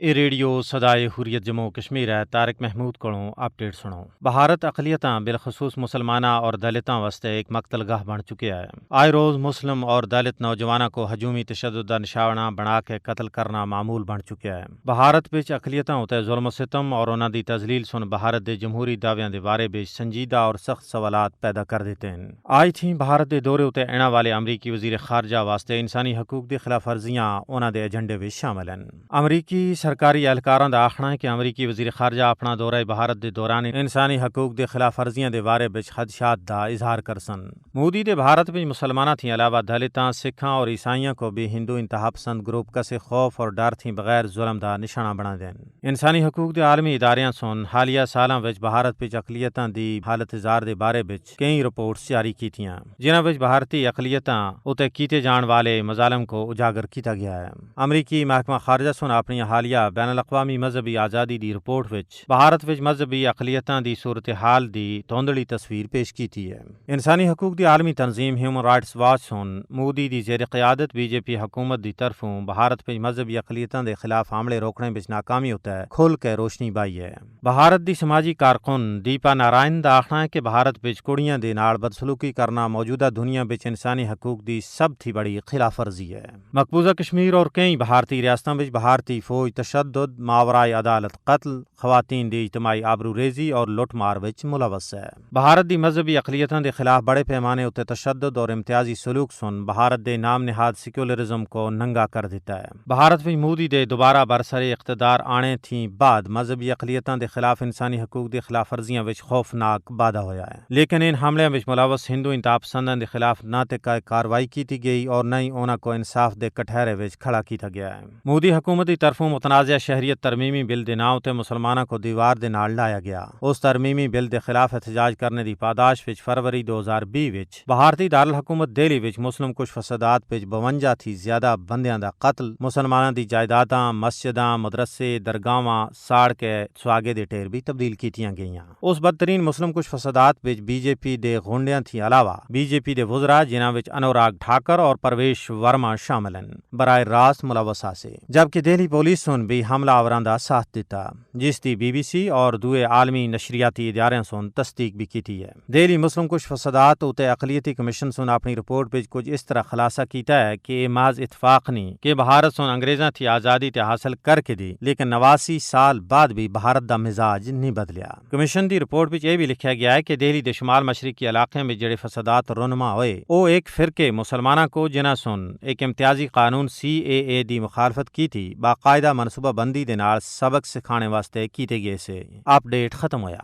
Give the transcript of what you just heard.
ਇਹ ਰੇਡੀਓ ਸਦਾਏ ਹੁਰੀਅਤ ਜੰਮੂ ਕਸ਼ਮੀਰ ਹੈ। ਤਾਰਿਕ महमूद ਕੋਲੋਂ ਅਪਡੇਟ ਸੁਣੋ। ਭਾਰਤ ਅਕਲੀਅਤਾਂ ਬਿਲਖਸੂਸ ਮੁਸਲਮਾਨਾਂ और दलितां वास्ते एक मकतलगाह बन चुकिया है। आए रोज मुस्लिम और दलित नौजवानों को हजूमी तशद्दुद का निशाना बना के कत्ल करना मामूल बन चुकिया है। भारत विच अकलीयतां उते जुल्म सितम और उन्हां दी तजलील सुन भारत दे जमहूरी दावियां दे बारे विच संजीदा और सख्त सवालात पैदा कर देते हैं। आज थी भारत दे दौरे उते आने वाले अमरीकी वजीर खारजा वास्ते इंसानी हकूक दी खिलाफ वर्जियां उन्हां दे एजेंडे विच शामिल हैं। अमरीकी सरकारी एहलकारां दा आखना है कि अमरीकी वजीर खारजा अपना दौरा भारत दे दौरान इंसानी हकूक दी खिलाफ वर्जियां दे बारे विच खदशात दा इजहार करसन। मोदी दे भारत विच मुसलमानां थी अलावा दलितां, सिखां और ईसाइयां को भी हिंदू इंतहा पसंद ग्रुप कसे खौफ और डर थी बगैर जुल्म दा निशाना बना देन। इंसानी हकूक दे आलमी इदारियां सुन हालिया सालां विच भारत विच अकलीयतां दी हालत इजार दे बारे विच कई रिपोर्ट्स जारी कीतियां जिन्हां विच भारतीय अकलीयतां उते कीते जाण वाले मजालम को उजागर किया गया है। अमरीकी महकमा खारजा सुन अपनी हालिया बैन अल-अक़वामी मजहबी आज़ादी दी रिपोर्ट विच भारत विच मजहबी अकलीयतां दी सूरत हाल दी धुंधली तस्वीर पेश की है। इंसानी हकूक दी आलमी तंजीम ह्यूमन राइट्स वॉच सुन मोदी दी ज़ेर क़यादत बीजेपी हुकूमत दी तरफों भारत विच मजहबी अकलीयतां दे खिलाफ हमले रोकने विच नाकामी होता है खुल के रोशनी पाई है। भारत दी समाजी कारकुन दीपा नारायण दा आखना है कि भारत विच कुड़ियां दे नाल बदसलूकी करना मौजूदा दुनिया विच इंसानी हकूक दी सब थी बड़ी खिलाफ वर्जी है। मकबूजा कश्मीर और कई भारतीय रियासतों विच भारतीय फौज तशद्दुद, मावराई अदालत कत्ल, खवातीन दी इज्तमाई आबरूरेजी और लुटमार विच मुलवस है। भारत दी मजहबी अकलीयतां दे खिलाफ बड़े पैमाने उत्ते तशद्दुद और इम्तियाजी सलूक सुन भारत दे नाम निहाद सेक्युलरिज्म को नंगा कर देता है। भारत विच मोदी दे दोबारा बरसरे इख्तदार आने थी बाद मजहबी अकलीयतां दे खिलाफ इंसानी हकूक दी खिलाफ वर्जियां विच खौफनाक बाधा होया है। लेकिन इन हमलियां विच मुलवस हिंदू इंतहा पसंदां दे खिलाफ न ते कार्रवाई की गई और न ही उन्हां को इंसाफ दे कटहरे विच खड़ा किया गया है। मोदी हुकूमत दी तरफों मुतनाज़ा शहरियत तरमीमी बिल दे नाम ते मुसलमानों को दीवार दे नाल लाया गया। उस तरमीमी बिल दे खिलाफ एहतजाज करने दी पादाश विच फरवरी 2020 विच भारतीय दारुल हुकूमत दिल्ली विच मुस्लिम कुछ फसादात विच 52 थी ज्यादा बंदियां दा कत्ल, मुसलमानां दी जायदादां, मस्जिदां, मदरसे, दरगाहां साड़ के सुहागे दे ढेर भी तब्दील कीतियां गईयां। उस बदतरीन मुस्लिम कुछ फसादात विच बीजेपी दे गुंडियां थी अलावा बीजेपी दे वज़रा जिन्हां विच अनुराग ठाकर और परवेश वर्मा शामिल हैं बराए रास्त मुलवसा से, जबकि दिल्ली पुलिस सुन भी हमला आवरां दा साथ दिता जिसकी BBC और दुए आलमी नशरियाती इदारे सुन तस्दीक भी की है। दिल्ली मुस्लिम कुछ फसादात उते अकलियती कमीशन सुन अपनी रिपोर्ट विच कुछ इस तरह खुलासा किया है कि माज इतफाक नहीं कि भारत सुन अंग्रेज़ां थी आज़ादी ते हासिल करके दी लेकिन 89 साल बाद भी भारत दा मिजाज नहीं बदलिया। कमीशन की रिपोर्ट विच यह भी लिखा गया है कि दिल्ली दे शुमाल मशरकी इलाके में जेड़े फसादात रुनमा होए वो एक फिरके मुसलमानों को जिन्हां सुन एक इम्तियाजी कानून CAA दी मुखालफत की थी बाकायदा मनसूबा बंदी दे नाल सबक सिखाने वास्ते कीते गए से। अपडेट खत्म होया।